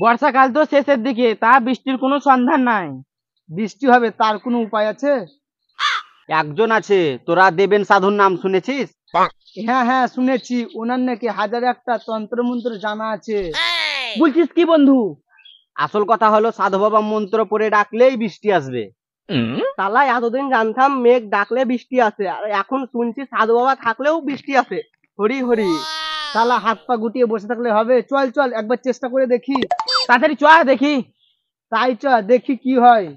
বর্ষাকাল তো শেষের দিকে, তা বৃষ্টির কোনো সন্ধান নাই। বৃষ্টি হবে তার কোনো উপায় আছে? একজন আছে, তোরা দেবেন সাধুর নাম শুনেছিস? হ্যাঁ হ্যাঁ শুনেছি, ওনার নাকি হাজার একটা তন্ত্র মন্ত্র জানা আছে। বলছিস কি বন্ধু? আসল কথা হলো সাধু বাবা মন্ত্র পড়ে ডাকলেই বৃষ্টি আসবে। তালা এতদিন জানতাম মেঘ ডাকলে বৃষ্টি আসে, আর এখন শুনছি সাধু বাবা থাকলেও বৃষ্টি আসে। হরি হরি। তালা হাত পা গুটিয়ে বসে থাকলে হবে? চল চল একবার চেষ্টা করে দেখি। তাড়াতাড়ি চ দেখি। তাই চল দেখি কি হয়।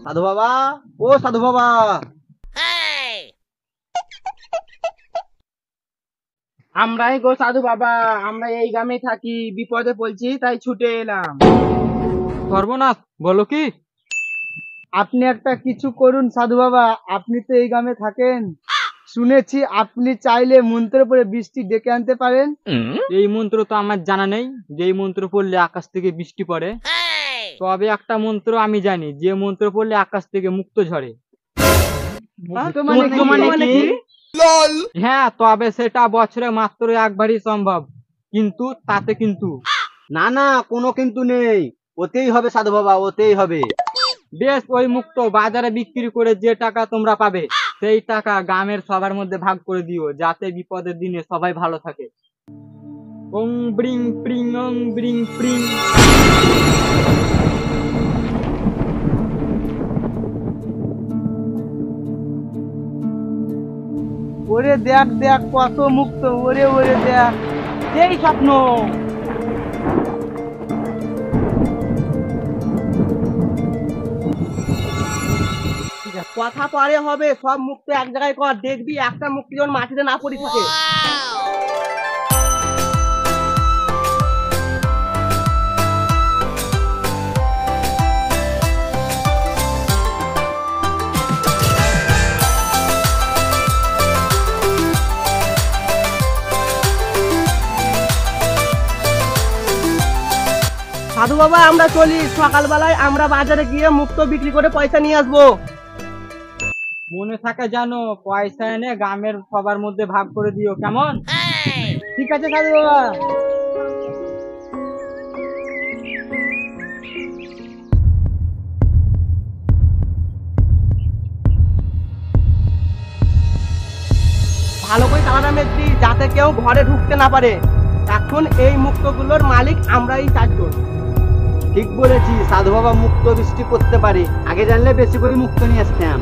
সাধু বাবা, ও সাধু বাবা। আমরাই গো সাধু বাবা, আমরা এই গ্রামে থাকি, বিপদে পড়ছি তাই ছুটে এলাম। সর্বনাশ, বলো কি? আপনি একটা কিছু করুন সাধু বাবা, আপনি তো এই গ্রামে থাকেন, শুনেছি আপনি চাইলে মন্ত্র পড়ে বৃষ্টি ডেকে আনতে পারেন। এই মন্ত্র তো আমার জানা নেই, যেই মন্ত্র পড়লে আকাশ থেকে বৃষ্টি পড়ে। তবে একটা মন্ত্র আমি জানি, যে মন্ত্র পড়লে আকাশ থেকে মুক্ত ঝরে। মুক্ত মানে কি? হ্যাঁ, তবে সেটা বছরে মাত্র একবারই সম্ভব। কিন্তু তাতে কিন্তু না না, কোনো কিন্তু নেই, ওতেই হবে সাধু বাবা, ওতেই হবে। বেশ, ওই মুক্ত বাজারে বিক্রি করে যে টাকা তোমরা পাবে, সেই টাকা গ্রামের সবার মধ্যে ভাগ করে দিও, যাতে বিপদের দিনে সবাই ভালো থাকে। ওং ব্রিং প্রিং ওং ব্রিং প্রিং। ওরে দেখ দেখ কত মুক্ত, ওরে ওরে দেখ। এই স্বপ্ন। কথা পরে হবে, সব মুক্ত এক জায়গায় কর, দেখবি একটা মুক্তি যখন মাটিতে না পড়ি থাকে। সাধু বাবা, আমরা চলি, সকালবেলায় আমরা বাজারে গিয়ে মুক্ত বিক্রি করে পয়সা নিয়ে আসবো। মনে থাকে জানো, পয়সা এনে গ্রামের সবার মধ্যে ভাগ করে দিও, কেমন? ঠিক আছে সাধু বাবা। ভালো করে তালা মেরে যাতে কেউ ঘরে ঢুকতে না পারে। এখন এই মুক্তগুলোর মালিক আমরাই চারজন। ঠিক বলেছি, সাধু বাবা মুক্ত বৃষ্টি করতে পারে, আগে জানলে বেশি করে মুক্ত নিয়ে আসতাম।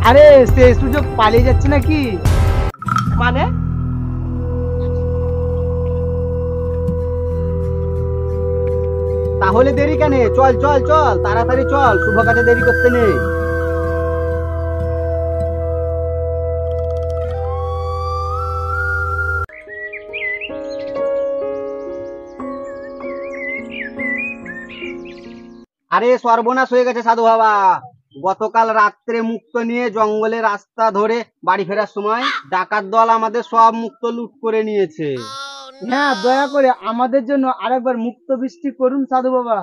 আরে সেই সুযোগ পালিয়ে যাচ্ছে নাকি? মানে? তাহলে দেরি কেন? চল চল চল, তাড়াতাড়ি চল, শুভ কাজে দেরি করতে নেই। আরে সর্বনাশ হয়ে গেছে সাধু বাবা, গতকাল রাত্রে মুক্ত নিয়ে জঙ্গলে রাস্তা ধরে বাড়ি ফেরার সময় ডাকাত দল আমাদের সব মুক্ত লুট করে নিয়েছে। হ্যাঁ, দয়া করে আমাদের জন্য আরেকবার মুক্ত বৃষ্টি করুন সাধু বাবা,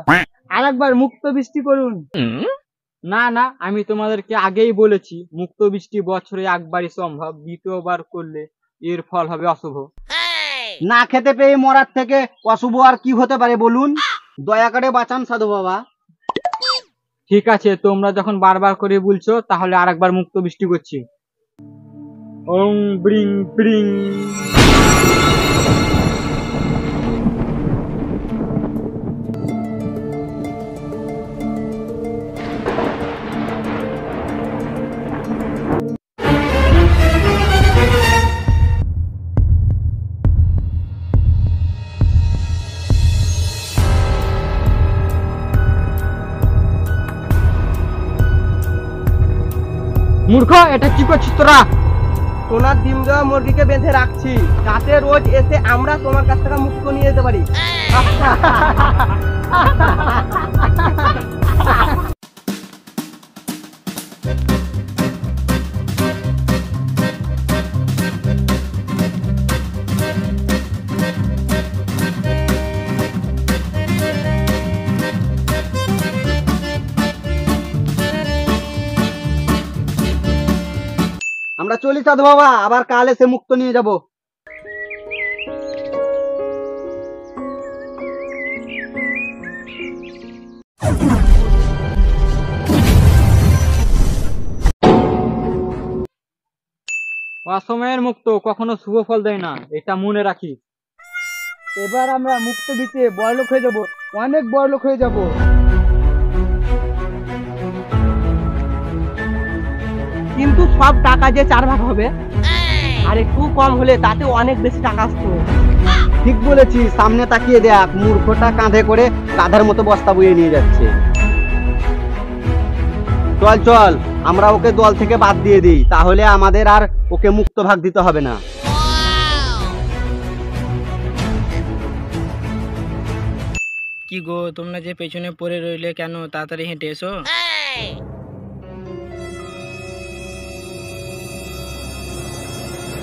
আরেকবার মুক্ত বৃষ্টি করুন। না না, আমি তোমাদেরকে আগেই বলেছি, মুক্ত বৃষ্টি বছরে একবারই সম্ভব, দ্বিতীয়বার করলে এর ফল হবে অশুভ। না খেতে পেয়ে মরার থেকে অশুভ আর কি হতে পারে বলুন? দয়া করে বাঁচান সাধু বাবা। ঠিক আছে, তোমরা যখন বারবার করে বলছো, তাহলে আরেকবার মুক্ত বৃষ্টি করছি। ওং ব্রিং ব্রিং। মূর্খ, এটা কি করছিস তোরা? সোনার ডিম দেওয়া মুরগিকে বেঁধে রাখছি, যাতে রোজ এসে আমরা তোমার কাছ থেকে মুক্ত নিয়ে যেতে পারি। আমরা চলি সাধু বাবা, আবার কাল এসে মুক্ত নিয়ে যাব। অসময়ের মুক্ত কখনো শুভ ফল দেয় না, এটা মনে রাখি। এবার আমরা মুক্ত বিচে বড়লোক হয়ে যাব, অনেক বড়লোক হয়ে যাব। কিন্তু সব টাকা যে 4 ভাগ হবে, আর একটু কম হলে তাতে অনেক বেশি টাকা আসতো। ঠিক বলেছিস, সামনে তাকিয়ে দেখ, মূর্খটা কাঁধে করে গাধার মতো বস্তা বইয়ে নিয়ে যাচ্ছে। চল চল, আমরা ওকে দল থেকে বাদ দিয়ে দিই, তাহলে আমাদের আর ওকে মুক্ত ভাগ দিতে হবে না। কি গো, তোমরা যে পেছনে পড়ে রইলে কেন? তাড়াতাড়ি হেঁটে এসো।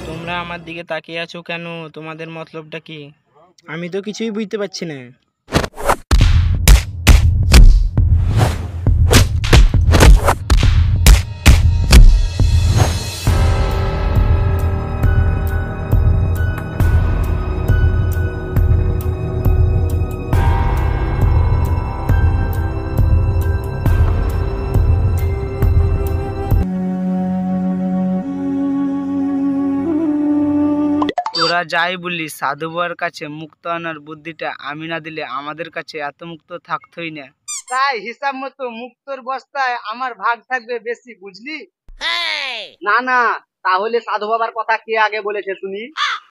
তোমরা আমার দিকে তাকিয়ে আছো কেন? তোমাদের মতলবটা কি? আমি তো কিছুই বুঝতে পারছি না। তোরা যাই বলিস, সাধু বাবার কাছে মুক্ত আনার বুদ্ধিটা আমি না দিলে আমাদের কাছে এত মুক্ত থাকতোই না। তাই হিসাব মতো মুক্তর বস্তায় আমার ভাগ থাকবে বেশি, বুঝলি? না না, তাহলে সাধু বাবার কথা কে আগে বলেছে শুনি?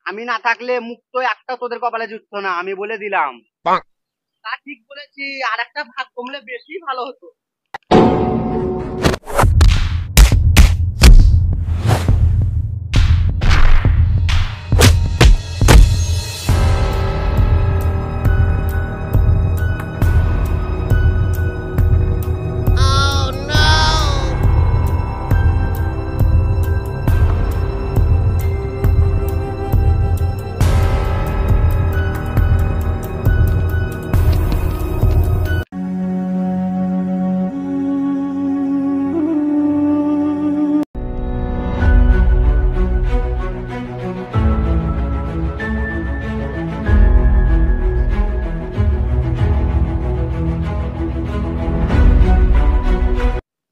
আমি না থাকলে মুক্ত একটা তোদের কপালে জুটতো না, আমি বলে দিলাম। তা ঠিক বলেছি, আর একটা ভাগ কমলে বেশি ভালো হতো।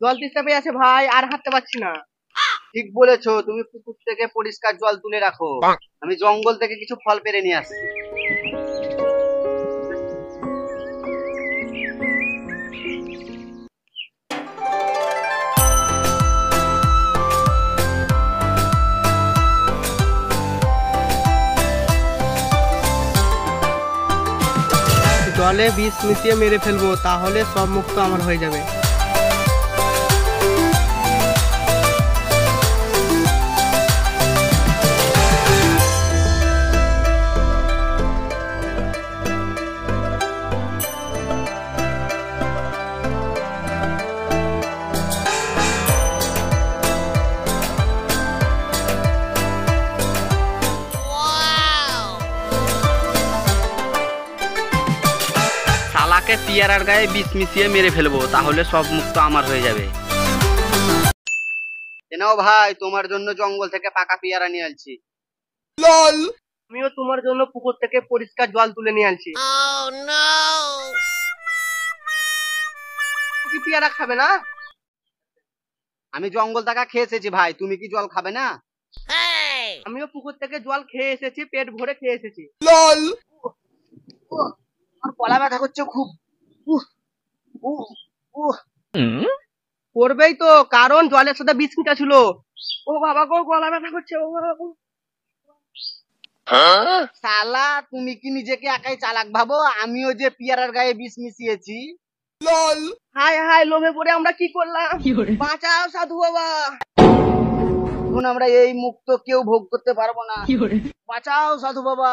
জল তেষ্টা পেয়ে আছে ভাই, আর হাঁটতে পারছি না। ঠিক বলেছো, তুমি পুকুর থেকে পরিষ্কার জল তুলে রাখো, আমি জঙ্গল থেকে কিছু ফল পেরে নিয়ে আসছি। জলে বিষ মিশিয়ে মেরে ফেলবো, তাহলে সব মুক্ত আমার হয়ে যাবে। শালাকে পিয়ারার গায়ে বিষ মিশিয়ে মেরে ফেলবো, তাহলে সব মুক্ত আমার হয়ে যাবে। নাও ভাই, তোমার জন্য জঙ্গল থেকে পাকা পিয়ারা নিয়ে আসছি। আমিও তোমার জন্য পুকুর থেকে পরিষ্কার জল তুলে নিয়ে আনছি। তুমি কি পেয়ারা খাবে না? আমি জঙ্গল থেকে খেয়ে এসেছি ভাই, তুমি কি জল খাবে না? আমিও পুকুর থেকে জল খেয়ে এসেছি, পেট ভরে খেয়ে এসেছি। আর গলা ব্যথা করছে খুব। করবেই তো, কারণ জলের সাথে বিষ মিশা ছিল। ও বাবা গো, গলা ব্যথা করছে। ও বাবা গো। শালা, তুমি কি নিজেকে একাই চালাক ভাবো? আমিও যে পিয়ারার গায়ে বিষ মিশিয়েছি। হায় হায়, লোভে পড়ে আমরা কি করলাম? বাঁচাও সাধু বাবা, এখন আমরা এই মুক্ত কেউ ভোগ করতে পারবো না। বাঁচাও সাধু বাবা।